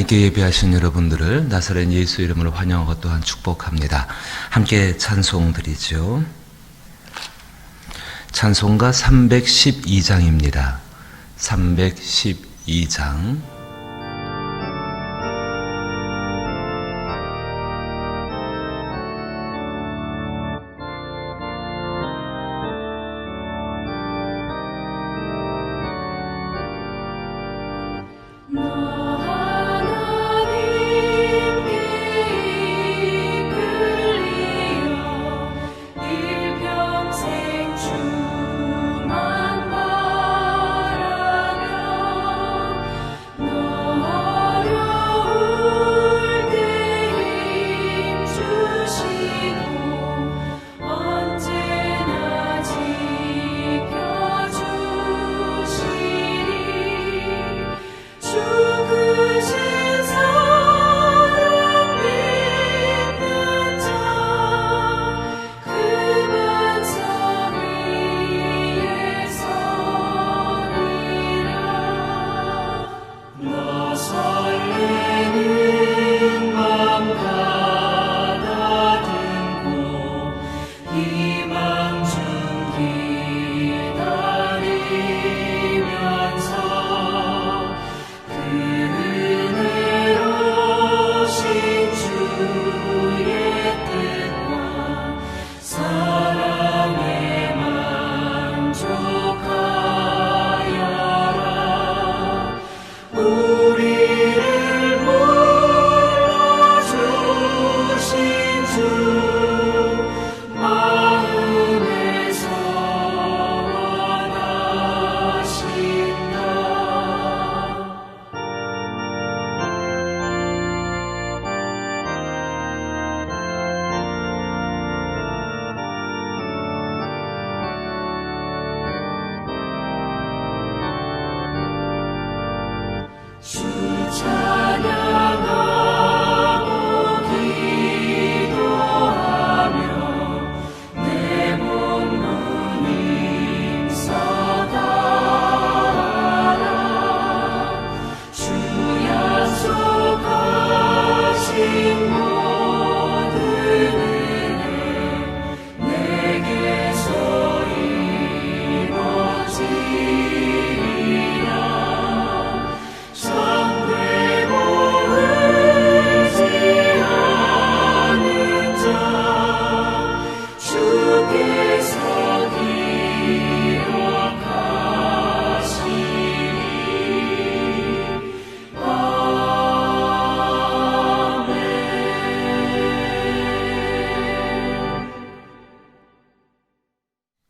하나님께 예배하신 여러분들을 나사렛 예수 이름으로 환영하고 또한 축복합니다. 함께 찬송 드리죠. 찬송가 312장입니다. 312장.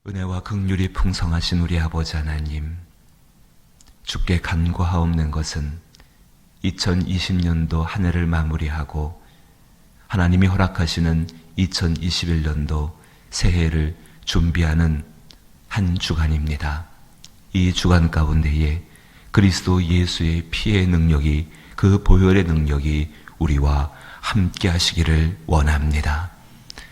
은혜와 긍휼이 풍성하신 우리 아버지 하나님, 주께 간구하옵는 것은 2020년도 한 해를 마무리하고 하나님이 허락하시는 2021년도 새해를 준비하는 한 주간입니다. 이 주간 가운데에 그리스도 예수의 피의 능력이, 그 보혈의 능력이 우리와 함께 하시기를 원합니다.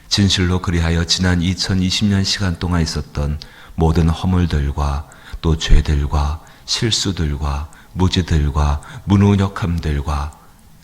진실로 그리하여 지난 2020년 시간 동안 있었던 모든 허물들과 또 죄들과 실수들과 무지들과 무능력함들과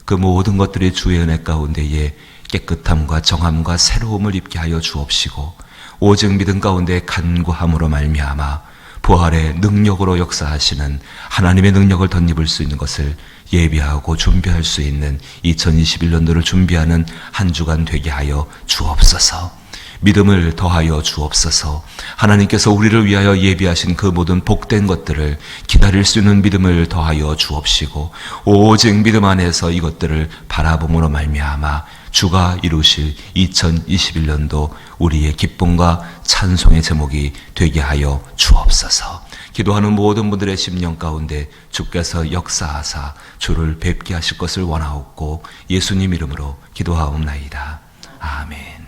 그 모든 것들이 주의 은혜 가운데에 깨끗함과 정함과 새로움을 입게 하여 주옵시고, 오직 믿음 가운데 간구함으로 말미암아 부활의 능력으로 역사하시는 하나님의 능력을 덧입을 수 있는 것을 예비하고 준비할 수 있는 2021년도를 준비하는 한 주간 되게 하여 주옵소서. 믿음을 더하여 주옵소서. 하나님께서 우리를 위하여 예비하신 그 모든 복된 것들을 기다릴 수 있는 믿음을 더하여 주옵시고, 오직 믿음 안에서 이것들을 바라봄으로 말미암아 주가 이루실 2021년도 우리의 기쁨과 찬송의 제목이 되게 하여 주옵소서. 기도하는 모든 분들의 심령 가운데 주께서 역사하사 주를 뵙게 하실 것을 원하옵고 예수님 이름으로 기도하옵나이다. 아멘.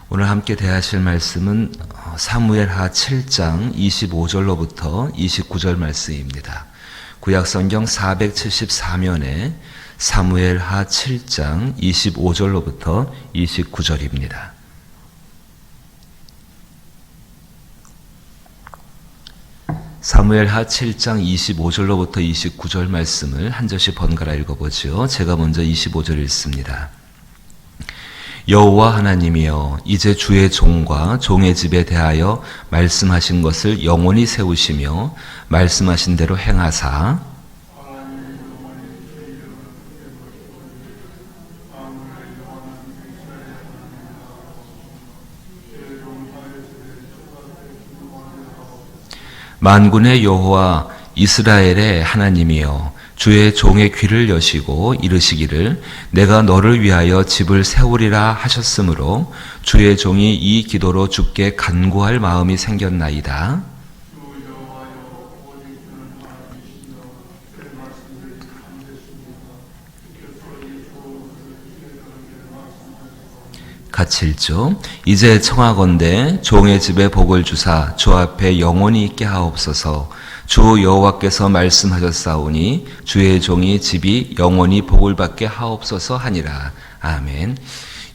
오늘 함께 대하실 말씀은 사무엘하 7장 25절로부터 29절 말씀입니다. 구약성경 474면에 사무엘하 7장 25절로부터 29절입니다. 사무엘하 7장 25절로부터 29절 말씀을 한 절씩 번갈아 읽어보죠. 제가 먼저 25절 읽습니다. 여호와 하나님이여, 이제 주의 종과 종의 집에 대하여 말씀하신 것을 영원히 세우시며 말씀하신 대로 행하사 만군의 여호와 이스라엘의 하나님이여, 주의 종의 귀를 여시고 이르시기를 내가 너를 위하여 집을 세우리라 하셨으므로 주의 종이 이 기도로 주께 간구할 마음이 생겼나이다. 같이 읽죠. 이제 청하건대 종의 집에 복을 주사 주 앞에 영원히 있게 하옵소서. 주 여호와께서 말씀하셨사오니 주의 종이 집이 영원히 복을 받게 하옵소서 하니라. 아멘.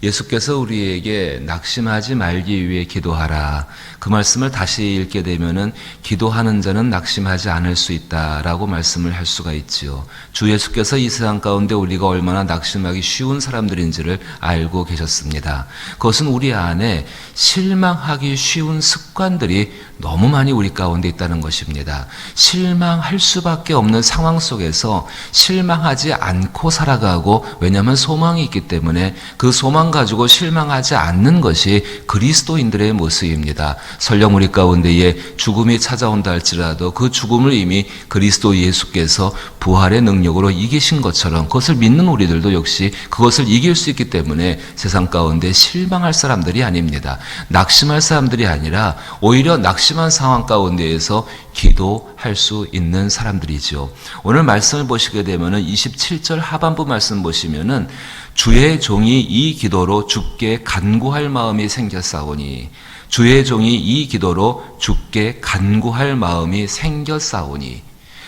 예수께서 우리에게 낙심하지 말기 위해 기도하라. 그 말씀을 다시 읽게 되면은 기도하는 자는 낙심하지 않을 수 있다라고 말씀을 할 수가 있지요. 주 예수께서 이 세상 가운데 우리가 얼마나 낙심하기 쉬운 사람들인지를 알고 계셨습니다. 그것은 우리 안에 실망하기 쉬운 습관들이 너무 많이 우리 가운데 있다는 것입니다. 실망할 수밖에 없는 상황 속에서 실망하지 않고 살아가고, 왜냐하면 소망이 있기 때문에 그 소망 가지고 실망하지 않는 것이 그리스도인들의 모습입니다. 설령 우리 가운데에 죽음이 찾아온다 할지라도 그 죽음을 이미 그리스도 예수께서 부활의 능력으로 이기신 것처럼 그것을 믿는 우리들도 역시 그것을 이길 수 있기 때문에 세상 가운데 실망할 사람들이 아닙니다. 낙심할 사람들이 아니라 오히려 낙심한 상황 가운데에서 기도할 수 있는 사람들이죠. 오늘 말씀을 보시게 되면은 27절 하반부 말씀 보시면은 주의 종이 이 기도로 주께 간구할 마음이 생겼사오니, 주의 종이 이 기도로 주께 간구할 마음이 생겼사오니,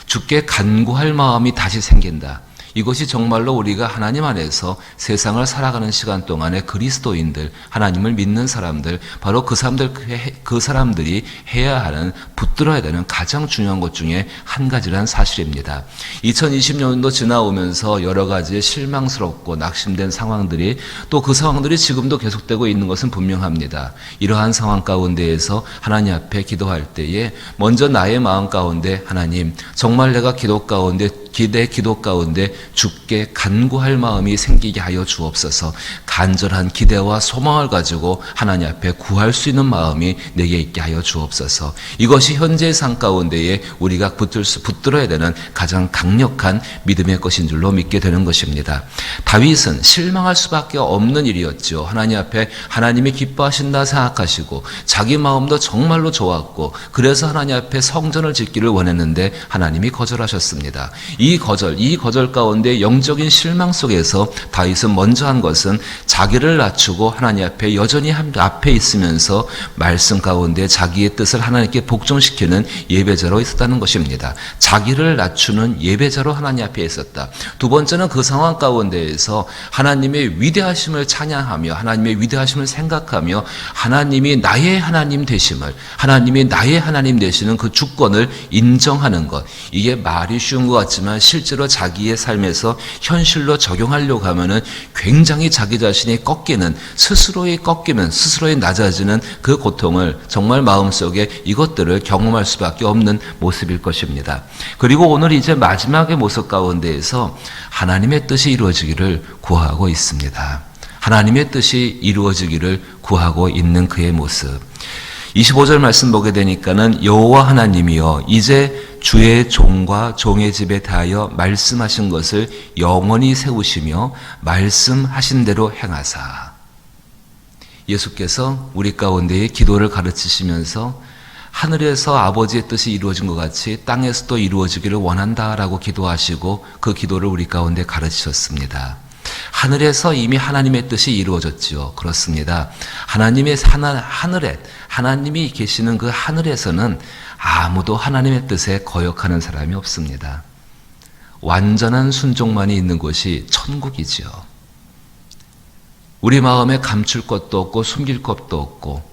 주께 간구할 마음이 다시 생긴다. 이것이 정말로 우리가 하나님 안에서 세상을 살아가는 시간 동안에 그리스도인들, 하나님을 믿는 사람들, 바로 그 사람들이 해야 하는, 붙들어야 되는 가장 중요한 것 중에 한 가지란 사실입니다. 2020년도 지나오면서 여러 가지 실망스럽고 낙심된 상황들이, 또 그 상황들이 지금도 계속되고 있는 것은 분명합니다. 이러한 상황 가운데에서 하나님 앞에 기도할 때에 먼저 나의 마음 가운데, 하나님, 정말 내가 기도 가운데 주께 간구할 마음이 생기게 하여 주옵소서. 간절한 기대와 소망을 가지고 하나님 앞에 구할 수 있는 마음이 내게 있게 하여 주옵소서. 이것이 현재의 삶 가운데에 우리가 붙들어야 되는 가장 강력한 믿음의 것인 줄로 믿게 되는 것입니다. 다윗은 실망할 수밖에 없는 일이었죠. 하나님 앞에 하나님이 기뻐하신다 생각하시고 자기 마음도 정말로 좋았고, 그래서 하나님 앞에 성전을 짓기를 원했는데 하나님이 거절하셨습니다. 이 거절 가운데 영적인 실망 속에서 다윗은 먼저 한 것은 자기를 낮추고 하나님 앞에 여전히 앞에 있으면서 말씀 가운데 자기의 뜻을 하나님께 복종시키는 예배자로 있었다는 것입니다. 자기를 낮추는 예배자로 하나님 앞에 있었다. 두 번째는 그 상황 가운데에서 하나님의 위대하심을 찬양하며 하나님의 위대하심을 생각하며 하나님이 나의 하나님 되심을, 하나님이 나의 하나님 되시는 그 주권을 인정하는 것. 이게 말이 쉬운 것 같지만 실제로 자기의 삶에서 현실로 적용하려고 하면은 굉장히 자기 자신이 꺾이는, 스스로의 낮아지는 그 고통을 정말 마음속에 이것들을 경험할 수밖에 없는 모습일 것입니다. 그리고 오늘 이제 마지막의 모습 가운데에서 하나님의 뜻이 이루어지기를 구하고 있습니다. 하나님의 뜻이 이루어지기를 구하고 있는 그의 모습. 25절 말씀 보게 되니까는 여호와 하나님이여, 이제 주의 종과 종의 집에 대하여 말씀하신 것을 영원히 세우시며 말씀하신 대로 행하사. 예수께서 우리 가운데의 기도를 가르치시면서 하늘에서 아버지의 뜻이 이루어진 것 같이 땅에서도 이루어지기를 원한다라고 기도하시고 그 기도를 우리 가운데 가르치셨습니다. 하늘에서 이미 하나님의 뜻이 이루어졌지요. 그렇습니다. 하나님이 계시는 그 하늘에서는 아무도 하나님의 뜻에 거역하는 사람이 없습니다. 완전한 순종만이 있는 곳이 천국이지요. 우리 마음에 감출 것도 없고 숨길 것도 없고,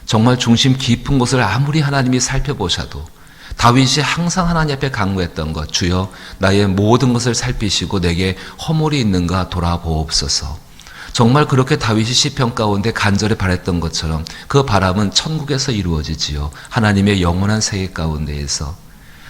정말 중심 깊은 곳을 아무리 하나님이 살펴보셔도 다윗이 항상 하나님 앞에 간구했던 것, 주여 나의 모든 것을 살피시고 내게 허물이 있는가 돌아보옵소서. 정말 그렇게 다윗이 시편 가운데 간절히 바랬던 것처럼 그 바람은 천국에서 이루어지지요. 하나님의 영원한 세계 가운데에서.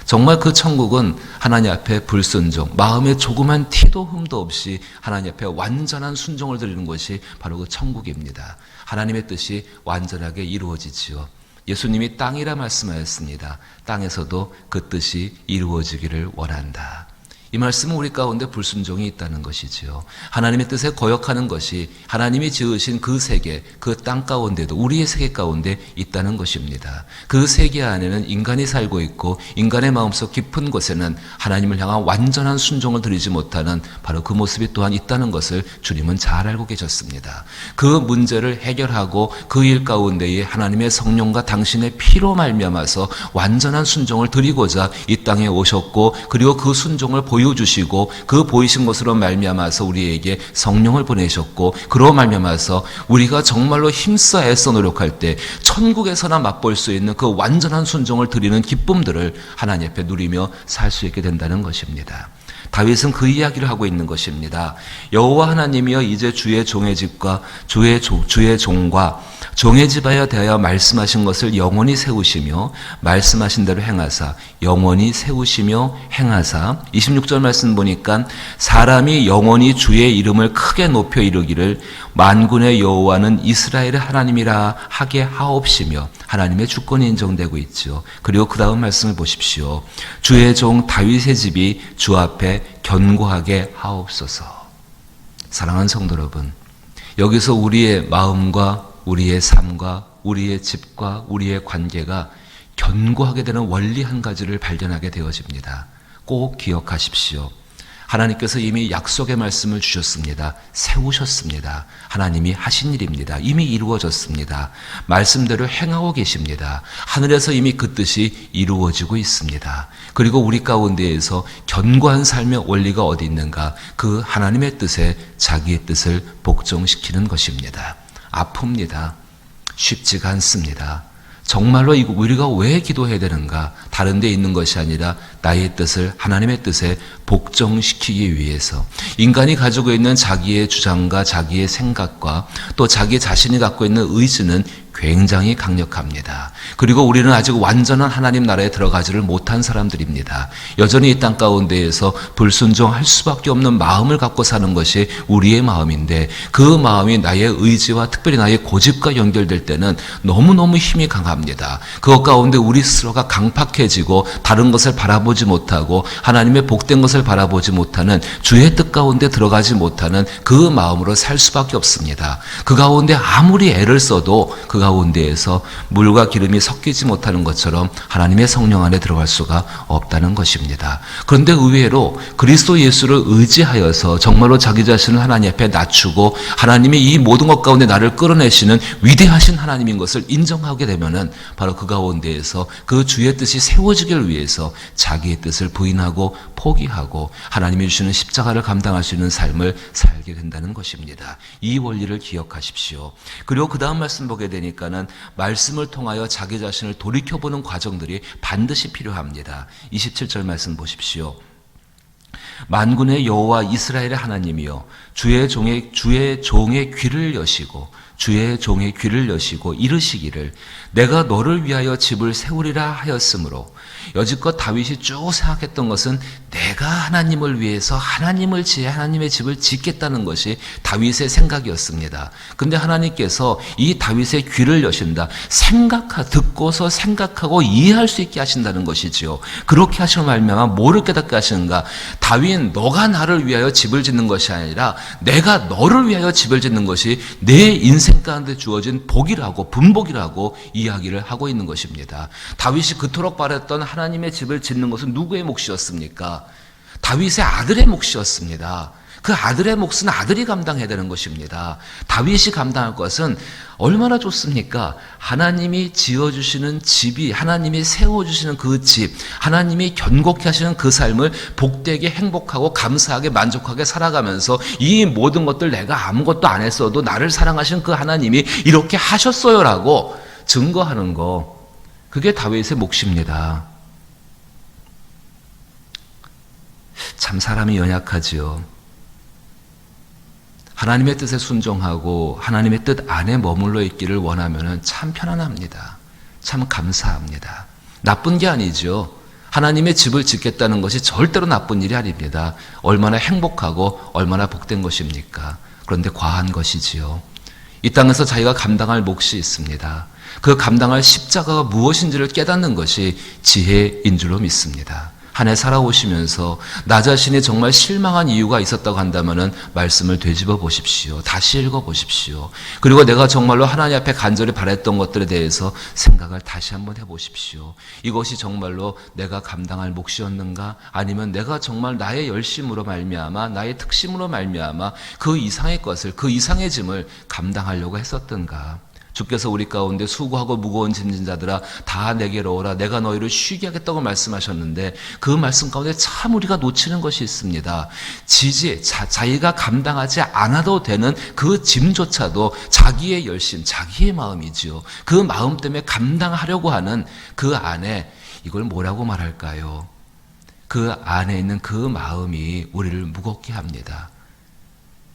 정말 그 천국은 하나님 앞에 불순종, 마음에 조그만 티도 흠도 없이 하나님 앞에 완전한 순종을 드리는 것이 바로 그 천국입니다. 하나님의 뜻이 완전하게 이루어지지요. 예수님이 땅이라 말씀하였습니다. 땅에서도 그 뜻이 이루어지기를 원한다. 이 말씀은 우리 가운데 불순종이 있다는 것이지요. 하나님의 뜻에 거역하는 것이 하나님이 지으신 그 세계, 그 땅 가운데도 우리의 세계 가운데 있다는 것입니다. 그 세계 안에는 인간이 살고 있고 인간의 마음속 깊은 곳에는 하나님을 향한 완전한 순종을 드리지 못하는 바로 그 모습이 또한 있다는 것을 주님은 잘 알고 계셨습니다. 그 문제를 해결하고 그 일 가운데에 하나님의 성령과 당신의 피로 말미암아서 완전한 순종을 드리고자 이 땅에 오셨고, 그리고 그 순종을 보여주시고 그 보이신 것으로 말미암아서 우리에게 성령을 보내셨고, 그로 말미암아서 우리가 정말로 힘써 애써 노력할 때 천국에서나 맛볼 수 있는 그 완전한 순종을 드리는 기쁨들을 하나님 앞에 누리며 살 수 있게 된다는 것입니다. 다윗은 그 이야기를 하고 있는 것입니다. 여호와 하나님이여 이제 주의 종의 집과 주의 종과 종의 집하여 대하여 말씀하신 것을 영원히 세우시며 말씀하신 대로 행하사 영원히 세우시며 행하사. 26절 말씀 보니까 사람이 영원히 주의 이름을 크게 높여 이르기를 만군의 여호와는 이스라엘의 하나님이라 하게 하옵시며 하나님의 주권이 인정되고 있죠. 그리고 그 다음 말씀을 보십시오. 주의 종 다윗의 집이 주 앞에 견고하게 하옵소서. 사랑하는 성도 여러분, 여기서 우리의 마음과 우리의 삶과 우리의 집과 우리의 관계가 견고하게 되는 원리 한 가지를 발견하게 되어집니다. 꼭 기억하십시오. 하나님께서 이미 약속의 말씀을 주셨습니다. 세우셨습니다. 하나님이 하신 일입니다. 이미 이루어졌습니다. 말씀대로 행하고 계십니다. 하늘에서 이미 그 뜻이 이루어지고 있습니다. 그리고 우리 가운데에서 견고한 삶의 원리가 어디 있는가? 그 하나님의 뜻에 자기의 뜻을 복종시키는 것입니다. 아픕니다. 쉽지가 않습니다. 정말로 우리가 왜 기도해야 되는가? 다른 데 있는 것이 아니라 나의 뜻을 하나님의 뜻에 복종시키기 위해서. 인간이 가지고 있는 자기의 주장과 자기의 생각과 또 자기 자신이 갖고 있는 의지는 굉장히 강력합니다. 그리고 우리는 아직 완전한 하나님 나라에 들어가지를 못한 사람들입니다. 여전히 이 땅 가운데에서 불순종할 수밖에 없는 마음을 갖고 사는 것이 우리의 마음인데, 그 마음이 나의 의지와 특별히 나의 고집과 연결될 때는 너무너무 힘이 강합니다. 그것 가운데 우리 스스로가 강팍해지고 다른 것을 바라보지 못하고 하나님의 복된 것을 바라보지 못하는, 주의 뜻 가운데 들어가지 못하는 그 마음으로 살 수밖에 없습니다. 그 가운데 아무리 애를 써도 그 가운데에서 물과 기름이 섞이지 못하는 것처럼 하나님의 성령 안에 들어갈 수가 없다는 것입니다. 그런데 의외로 그리스도 예수를 의지하여서 정말로 자기 자신을 하나님 앞에 낮추고 하나님이 이 모든 것 가운데 나를 끌어내시는 위대하신 하나님인 것을 인정하게 되면은 바로 그 가운데에서 그 주의 뜻이 세워지기를 위해서 자기의 뜻을 부인하고 포기하고 하나님이 주시는 십자가를 감당할 수 있는 삶을 살게 된다는 것입니다. 이 원리를 기억하십시오. 그리고 그 다음 말씀 보게 되니까는 말씀을 통하여 자기 자신을 돌이켜보는 과정들이 반드시 필요합니다. 27절 말씀 보십시오. 만군의 여호와 이스라엘의 하나님이여 주의 종의 귀를 여시고 주의 종의 귀를 여시고 이르시기를 내가 너를 위하여 집을 세우리라 하였으므로, 여지껏 다윗이 쭉 생각했던 것은 내가 하나님을 위해서 하나님의 집을 짓겠다는 것이 다윗의 생각이었습니다. 근데 하나님께서 이 다윗의 귀를 여신다. 듣고서 생각하고 이해할 수 있게 하신다는 것이지요. 그렇게 하시는 말미암아 뭐를 깨닫게 하시는가? 다윗, 너가 나를 위하여 집을 짓는 것이 아니라 내가 너를 위하여 집을 짓는 것이 내 인생 가운데 주어진 복이라고, 분복이라고 이야기를 하고 있는 것입니다. 다윗이 그토록 바랬던 하나님의 집을 짓는 것은 누구의 몫이었습니까? 다윗의 아들의 몫이었습니다. 그 아들의 몫은 아들이 감당해야 되는 것입니다. 다윗이 감당할 것은 얼마나 좋습니까? 하나님이 지어주시는 집이, 하나님이 세워주시는 그 집, 하나님이 견고케 하시는 그 삶을 복되게 행복하고 감사하게 만족하게 살아가면서 이 모든 것들 내가 아무것도 안 했어도 나를 사랑하시는 그 하나님이 이렇게 하셨어요라고 증거하는 거, 그게 다윗의 몫입니다. 참 사람이 연약하지요. 하나님의 뜻에 순종하고 하나님의 뜻 안에 머물러 있기를 원하면 참 편안합니다. 참 감사합니다. 나쁜 게 아니죠. 하나님의 집을 짓겠다는 것이 절대로 나쁜 일이 아닙니다. 얼마나 행복하고 얼마나 복된 것입니까? 그런데 과한 것이지요. 이 땅에서 자기가 감당할 몫이 있습니다. 그 감당할 십자가가 무엇인지를 깨닫는 것이 지혜인 줄로 믿습니다. 한 해 살아오시면서 나 자신이 정말 실망한 이유가 있었다고 한다면 말씀을 되짚어 보십시오. 다시 읽어 보십시오. 그리고 내가 정말로 하나님 앞에 간절히 바랬던 것들에 대해서 생각을 다시 한번 해보십시오. 이것이 정말로 내가 감당할 몫이었는가? 아니면 내가 정말 나의 열심으로 말미암아 나의 특심으로 말미암아 그 이상의 것을, 그 이상의 짐을 감당하려고 했었던가? 주께서 우리 가운데 수고하고 무거운 짐진 자들아 다 내게로 오라, 내가 너희를 쉬게 하겠다고 말씀하셨는데 그 말씀 가운데 참 우리가 놓치는 것이 있습니다. 자기가 감당하지 않아도 되는 그 짐조차도 자기의 열심, 자기의 마음이지요. 그 마음 때문에 감당하려고 하는 그 안에, 이걸 뭐라고 말할까요? 그 안에 있는 그 마음이 우리를 무겁게 합니다.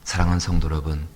사랑하는 성도 여러분,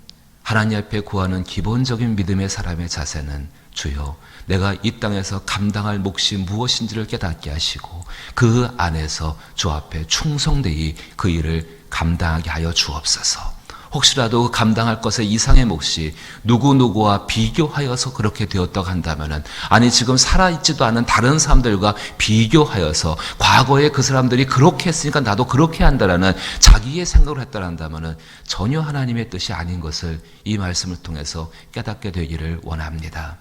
하나님 앞에 구하는 기본적인 믿음의 사람의 자세는 주여, 내가 이 땅에서 감당할 몫이 무엇인지를 깨닫게 하시고 그 안에서 주 앞에 충성되이 그 일을 감당하게 하여 주옵소서. 혹시라도 감당할 것의 이상의 몫이 누구누구와 비교하여서 그렇게 되었다고 한다면, 아니 지금 살아있지도 않은 다른 사람들과 비교하여서 과거에 그 사람들이 그렇게 했으니까 나도 그렇게 한다라는 자기의 생각을 했다란다면 전혀 하나님의 뜻이 아닌 것을 이 말씀을 통해서 깨닫게 되기를 원합니다.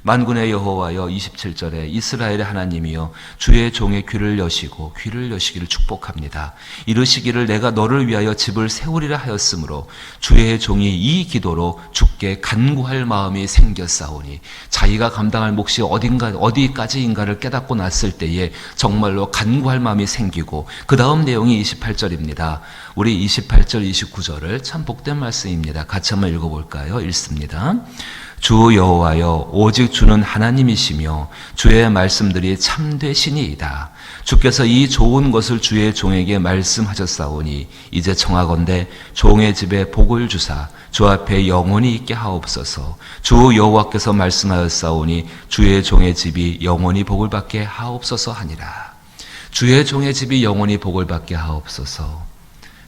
만군의 여호와여, 27절에 이스라엘의 하나님이여, 주의 종의 귀를 여시고 귀를 여시기를 축복합니다. 이르시기를 내가 너를 위하여 집을 세우리라 하였으므로 주의 종이 이 기도로 주께 간구할 마음이 생겼사오니, 자기가 감당할 몫이 어디까지인가를 깨닫고 났을 때에 정말로 간구할 마음이 생기고, 그 다음 내용이 28절입니다. 우리 28절 29절을 참 복된 말씀입니다. 같이 한번 읽어볼까요? 읽습니다. 주 여호와여, 오직 주는 하나님이시며 주의 말씀들이 참되시니이다. 주께서 이 좋은 것을 주의 종에게 말씀하셨사오니 이제 청하건대 종의 집에 복을 주사 주 앞에 영원히 있게 하옵소서. 주 여호와께서 말씀하였사오니 주의 종의 집이 영원히 복을 받게 하옵소서 하니라. 주의 종의 집이 영원히 복을 받게 하옵소서.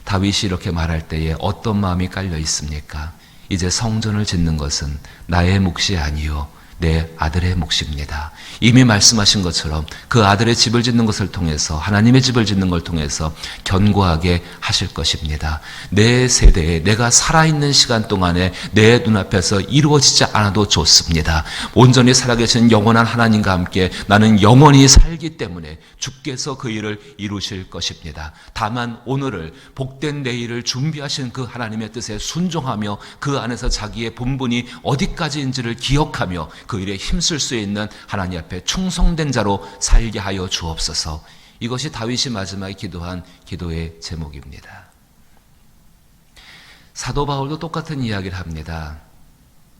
다윗이 이렇게 말할 때에 어떤 마음이 깔려 있습니까? 이제 성전을 짓는 것은 나의 몫이 아니요 내 아들의 몫입니다. 이미 말씀하신 것처럼 그 아들의 집을 짓는 것을 통해서, 하나님의 집을 짓는 걸 통해서 견고하게 하실 것입니다. 내 세대에, 내가 살아있는 시간 동안에 내 눈앞에서 이루어지지 않아도 좋습니다. 온전히 살아계신 영원한 하나님과 함께 나는 영원히 살기 때문에 주께서 그 일을 이루실 것입니다. 다만 오늘을, 복된 내일을 준비하신 그 하나님의 뜻에 순종하며 그 안에서 자기의 본분이 어디까지인지를 기억하며 그 일에 힘쓸 수 있는 하나님 앞에 충성된 자로 살게 하여 주옵소서. 이것이 다윗이 마지막에 기도한 기도의 제목입니다. 사도 바울도 똑같은 이야기를 합니다.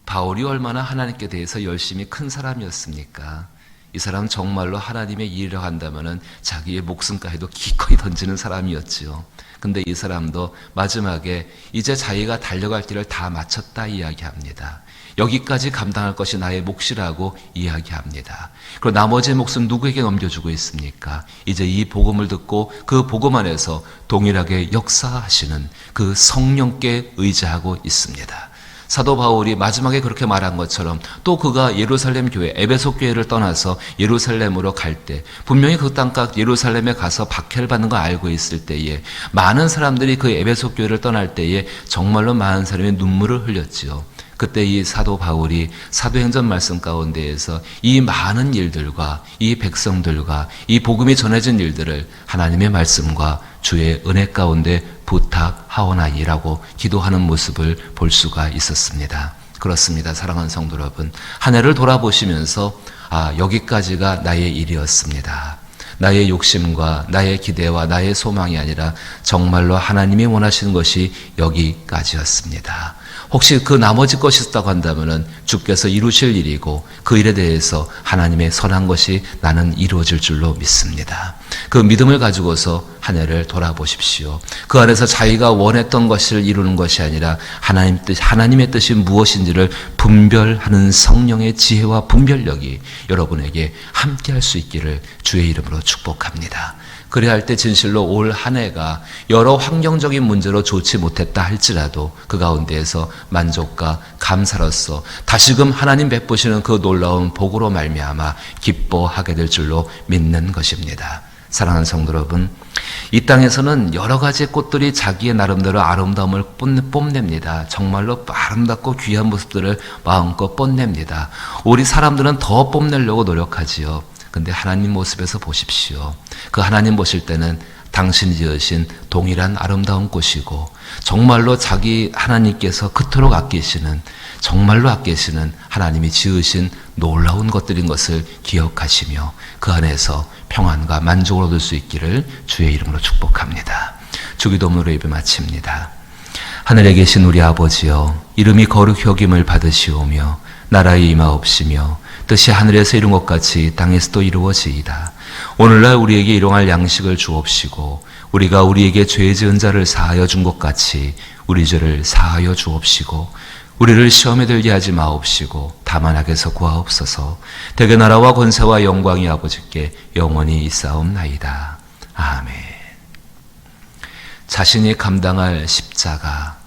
바울이 얼마나 하나님께 대해서 열심히 큰 사람이었습니까? 이 사람 정말로 하나님의 일이라고 한다면 자기의 목숨까지도 기꺼이 던지는 사람이었지요. 근데 이 사람도 마지막에 이제 자기가 달려갈 길을 다 마쳤다 이야기합니다. 여기까지 감당할 것이 나의 몫이라고 이야기합니다. 그리고 나머지 몫은 누구에게 넘겨주고 있습니까? 이제 이 복음을 듣고 그 복음 안에서 동일하게 역사하시는 그 성령께 의지하고 있습니다. 사도 바울이 마지막에 그렇게 말한 것처럼 또 그가 예루살렘 교회, 에베소 교회를 떠나서 예루살렘으로 갈 때, 분명히 그 땅값 예루살렘에 가서 박해를 받는 거 알고 있을 때에 많은 사람들이 그 에베소 교회를 떠날 때에 정말로 많은 사람이 눈물을 흘렸지요. 그때 이 사도 바울이 사도행전 말씀 가운데에서 이 많은 일들과 이 백성들과 이 복음이 전해진 일들을 하나님의 말씀과 주의 은혜 가운데 부탁하오나이라고 기도하는 모습을 볼 수가 있었습니다. 그렇습니다. 사랑하는 성도 여러분, 한 해를 돌아보시면서 여기까지가 나의 일이었습니다. 나의 욕심과 나의 기대와 나의 소망이 아니라 정말로 하나님이 원하시는 것이 여기까지였습니다. 혹시 그 나머지 것이 있다고 한다면은 주께서 이루실 일이고 그 일에 대해서 하나님의 선한 것이 나는 이루어질 줄로 믿습니다. 그 믿음을 가지고서 한 해를 돌아보십시오. 그 안에서 자기가 원했던 것을 이루는 것이 아니라 하나님의 뜻이 무엇인지를 분별하는 성령의 지혜와 분별력이 여러분에게 함께할 수 있기를 주의 이름으로 축복합니다. 그래야 할 때 진실로 올 한 해가 여러 환경적인 문제로 좋지 못했다 할지라도 그 가운데에서 만족과 감사로서 다시금 하나님 베푸시는 그 놀라운 복으로 말미암아 기뻐하게 될 줄로 믿는 것입니다. 사랑하는 성도 여러분, 이 땅에서는 여러 가지 꽃들이 자기의 나름대로 아름다움을 뽐냅니다. 정말로 아름답고 귀한 모습들을 마음껏 뽐냅니다. 우리 사람들은 더 뽐내려고 노력하지요. 근데 하나님 모습에서 보십시오. 그 하나님 보실 때는 당신이 지으신 동일한 아름다운 꽃이고 정말로 자기 하나님께서 그토록 아끼시는, 정말로 아끼시는 하나님이 지으신 놀라운 것들인 것을 기억하시며 그 안에서 평안과 만족을 얻을 수 있기를 주의 이름으로 축복합니다. 주기도문으로 예배 마칩니다. 하늘에 계신 우리 아버지여, 이름이 거룩히 여김을 받으시오며 나라의 임하옵시며 뜻이 하늘에서 이룬 것 같이 땅에서도 이루어지이다. 오늘날 우리에게 일용할 양식을 주옵시고 우리가 우리에게 죄 지은 자를 사하여 준 것 같이 우리 죄를 사하여 주옵시고 우리를 시험에 들게 하지 마옵시고 다만 악에서 구하옵소서. 대개 나라와 권세와 영광이 아버지께 영원히 있사옵나이다. 아멘. 자신이 감당할 십자가,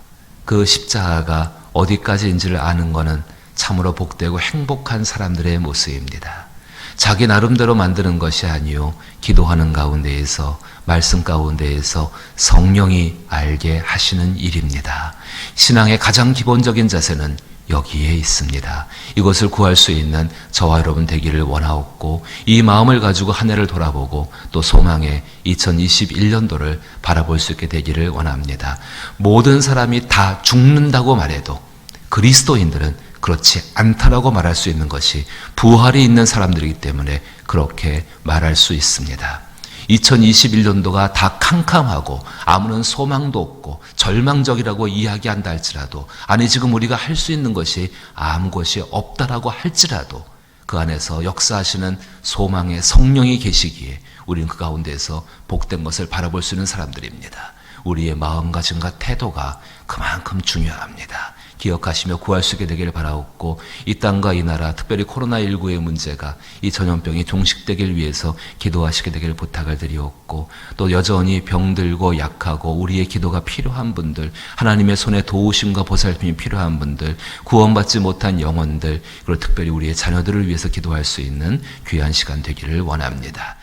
그 십자가가 어디까지인지를 아는 것은 참으로 복되고 행복한 사람들의 모습입니다. 자기 나름대로 만드는 것이 아니요 기도하는 가운데에서, 말씀 가운데에서 성령이 알게 하시는 일입니다. 신앙의 가장 기본적인 자세는 여기에 있습니다. 이것을 구할 수 있는 저와 여러분 되기를 원하옵고 이 마음을 가지고 한 해를 돌아보고 또 소망의 2021년도를 바라볼 수 있게 되기를 원합니다. 모든 사람이 다 죽는다고 말해도 그리스도인들은 그렇지 않다라고 말할 수 있는 것이 부활이 있는 사람들이기 때문에 그렇게 말할 수 있습니다. 2021년도가 다 캄캄하고 아무런 소망도 없고 절망적이라고 이야기한다 할지라도, 아니 지금 우리가 할 수 있는 것이 아무것이 없다라고 할지라도 그 안에서 역사하시는 소망의 성령이 계시기에 우리는 그 가운데에서 복된 것을 바라볼 수 있는 사람들입니다. 우리의 마음가짐과 태도가 그만큼 중요합니다. 기억하시며 구할 수 있게 되기를 바라옵고 이 땅과 이 나라, 특별히 코로나19의 문제가, 이 전염병이 종식되길 위해서 기도하시게 되기를 부탁을 드리옵고 또 여전히 병들고 약하고 우리의 기도가 필요한 분들, 하나님의 손에 도우심과 보살핌이 필요한 분들, 구원받지 못한 영혼들, 그리고 특별히 우리의 자녀들을 위해서 기도할 수 있는 귀한 시간 되기를 원합니다.